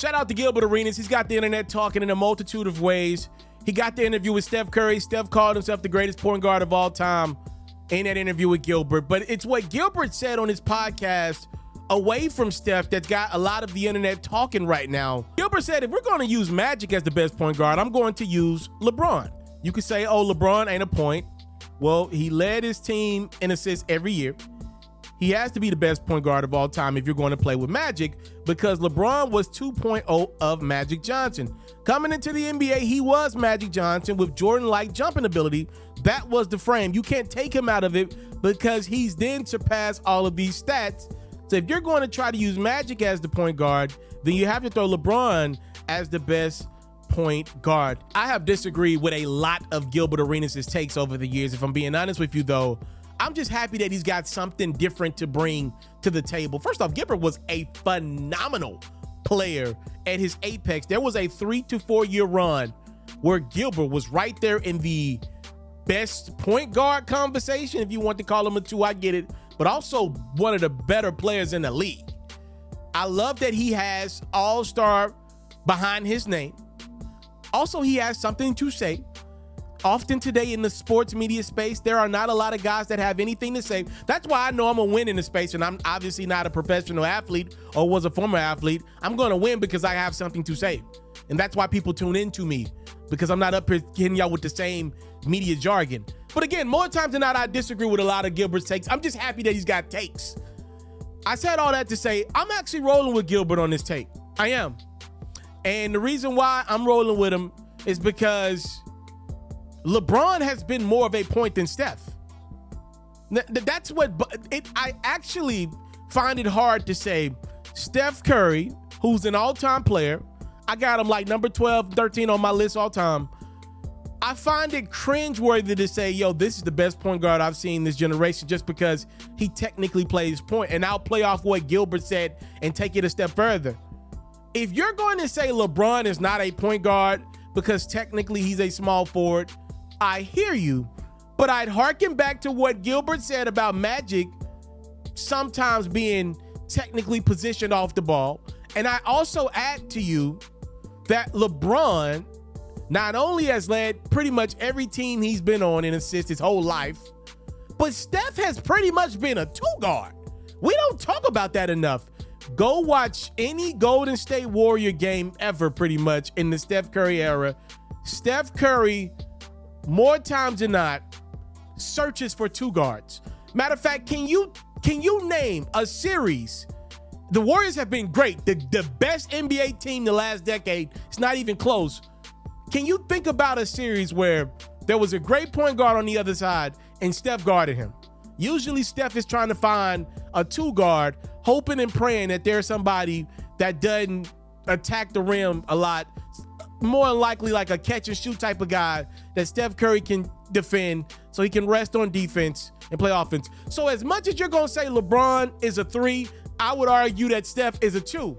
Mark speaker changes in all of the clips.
Speaker 1: Shout out to Gilbert Arenas. He's got the internet talking in a multitude of ways. He got the interview with Steph Curry. Steph called himself the greatest point guard of all time in that interview with Gilbert. But it's what Gilbert said on his podcast away from Steph that's got a lot of the internet talking right now. Gilbert said, if we're going to use Magic as the best point guard, I'm going to use LeBron. You could say, oh, LeBron ain't a point. Well, he led his team in assists every year. He has to be the best point guard of all time if you're going to play with Magic, because LeBron was 2.0 of Magic Johnson. Coming into the NBA, he was Magic Johnson with Jordan-like jumping ability. That was the frame. You can't take him out of it because he's then surpassed all of these stats. So if you're going to try to use Magic as the point guard, then you have to throw LeBron as the best point guard. I have disagreed with a lot of Gilbert Arenas' takes over the years. If I'm being honest with you, though, I'm just happy that he's got something different to bring to the table. First off, Gilbert was a phenomenal player at his apex. There was a 3 to 4 year run where Gilbert was right there in the best point guard conversation. If you want to call him a 2, I get it, but also one of the better players in the league. I love that he has all-star behind his name. Also, he has something to say. Often today in the sports media space, there are not a lot of guys that have anything to say. That's why I know I'm gonna win in the space, and I'm obviously not a professional athlete or was a former athlete. I'm gonna win because I have something to say. And that's why people tune into me, because I'm not up here hitting y'all with the same media jargon. But again, more times than not, I disagree with a lot of Gilbert's takes. I'm just happy that he's got takes. I said all that to say, I'm actually rolling with Gilbert on this take. I am. And the reason why I'm rolling with him is because LeBron has been more of a point than Steph. That's what I actually find it hard to say. Steph Curry, who's an all-time player, I got him like number 12, 13 on my list all time. I find it cringeworthy to say, yo, this is the best point guard I've seen this generation, just because he technically plays point. And I'll play off what Gilbert said and take it a step further. If you're going to say LeBron is not a point guard because technically he's a small forward, I hear you, but I'd harken back to what Gilbert said about Magic sometimes being technically positioned off the ball. And I also add to you that LeBron not only has led pretty much every team he's been on in assists his whole life, but Steph has pretty much been a 2 guard. We don't talk about that enough. Go watch any Golden State Warrior game ever, pretty much, in the Steph Curry era. Steph Curry, more times than not, searches for 2 guards. Matter of fact, can you name a series? The Warriors have been great. The best NBA team the last decade. It's not even close. Can you think about a series where there was a great point guard on the other side and Steph guarded him? Usually Steph is trying to find a 2 guard, hoping and praying that there's somebody that doesn't attack the rim a lot. More than likely like a catch and shoot type of guy that Steph Curry can defend so he can rest on defense and play offense. So as much as you're going to say LeBron is a 3, I would argue that Steph is a 2.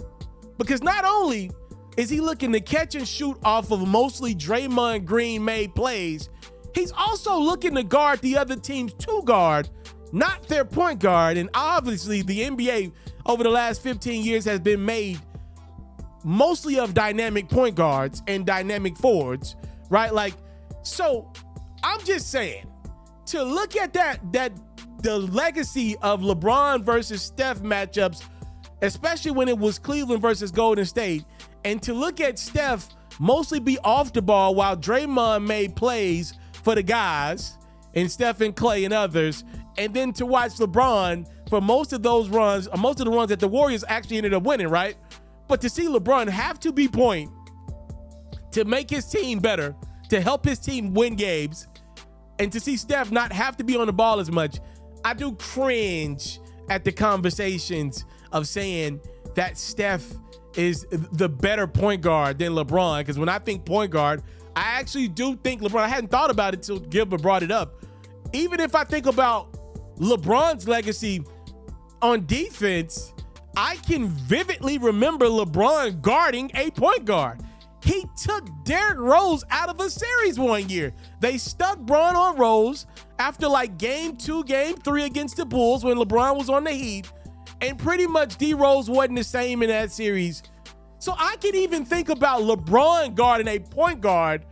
Speaker 1: Because not only is he looking to catch and shoot off of mostly Draymond Green made plays, he's also looking to guard the other team's 2 guard, not their point guard. And obviously the NBA over the last 15 years has been made mostly of dynamic point guards and dynamic forwards, right? Like, so I'm just saying, to look at the legacy of LeBron versus Steph matchups, especially when it was Cleveland versus Golden State, and to look at Steph mostly be off the ball while Draymond made plays for the guys and Steph and Clay and others, and then to watch LeBron for most of those runs, or most of the runs that the Warriors actually ended up winning, right? But to see LeBron have to be point to make his team better, to help his team win games, and to see Steph not have to be on the ball as much, I do cringe at the conversations of saying that Steph is the better point guard than LeBron. Because when I think point guard, I actually do think LeBron. I hadn't thought about it until Gilbert brought it up. Even if I think about LeBron's legacy on defense, I can vividly remember LeBron guarding a point guard. He took Derrick Rose out of a series one year. They stuck Bron on Rose after like game 2, game 3 against the Bulls when LeBron was on the Heat. And pretty much D Rose wasn't the same in that series. So I can even think about LeBron guarding a point guard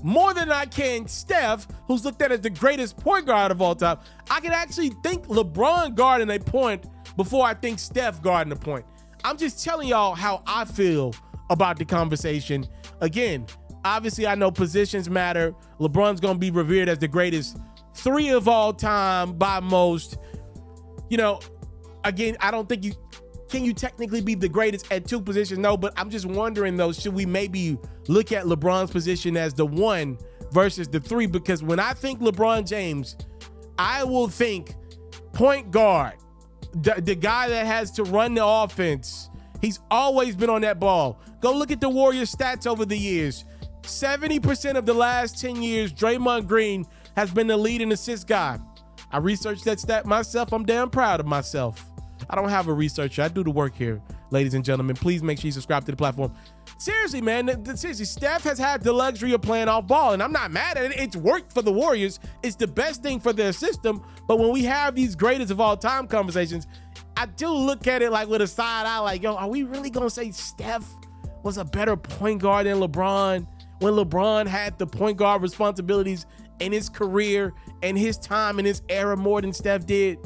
Speaker 1: more than I can Steph, who's looked at as the greatest point guard of all time. I can actually think LeBron guarding a point before I think Steph guarding a point. I'm just telling y'all how I feel about the conversation. Again, obviously I know positions matter. LeBron's going to be revered as the greatest 3 of all time by most. You know, again, I don't think can you technically be the greatest at 2 positions? No, but I'm just wondering though, should we maybe look at LeBron's position as the 1 versus the 3? Because when I think LeBron James, I will think point guard, the guy that has to run the offense. He's always been on that ball. Go look at the Warriors stats over the years. 70% of the last 10 years, Draymond Green has been the lead and assist guy. I researched that stat myself. I'm damn proud of myself. I don't have a researcher. I do the work here, ladies and gentlemen. Please make sure you subscribe to the platform. Seriously, man. Seriously, Steph has had the luxury of playing off ball, and I'm not mad at it. It's worked for the Warriors. It's the best thing for their system. But when we have these greatest of all time conversations, I do look at it like with a side eye, like, yo, are we really going to say Steph was a better point guard than LeBron when LeBron had the point guard responsibilities in his career and his time in his era more than Steph did?